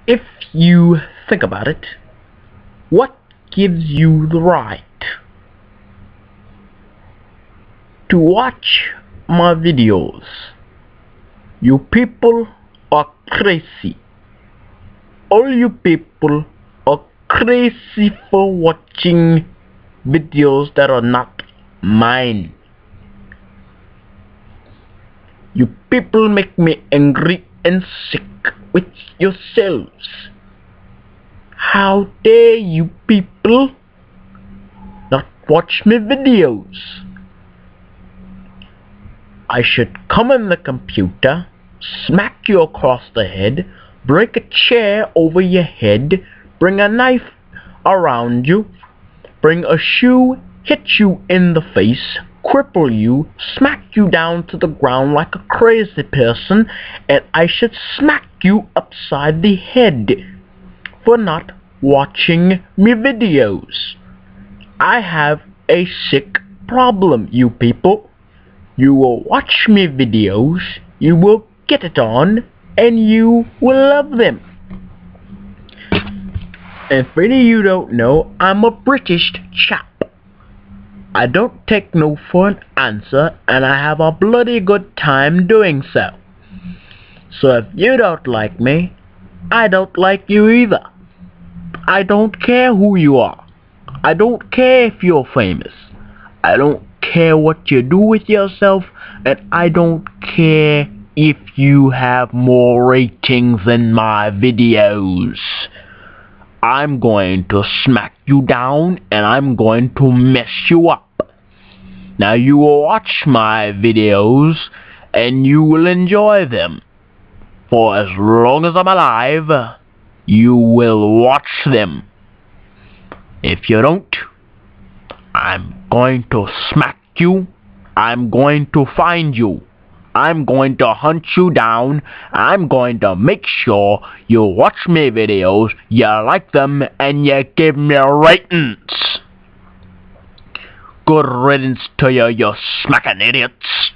If you think about it, what gives you the right to watch my videos? You people are crazy. All you people are crazy for watching videos that are not mine. You people make me angry and sick with yourselves. How dare you people not watch my videos? I should come in the computer, smack you across the head, break a chair over your head, bring a knife around you, bring a shoe, hit you in the face, cripple you, smack you down to the ground like a crazy person, and I should smack you upside the head for not watching me videos. I have a sick problem, you people. You will watch me videos, you will get it on, and you will love them. And for any of you don't know, I'm a British chap. I don't take no for an answer, and I have a bloody good time doing so. So if you don't like me, I don't like you either. I don't care who you are. I don't care if you're famous. I don't care what you do with yourself, and I don't care if you have more ratings than my videos. I'm going to smack you down, and I'm going to mess you up. Now you will watch my videos, and you will enjoy them. For as long as I'm alive, you will watch them. If you don't, I'm going to smack you. I'm going to find you. I'm going to hunt you down. I'm going to make sure you watch my videos, you like them, and you give me ratings. Good riddance to you, you smacking idiots.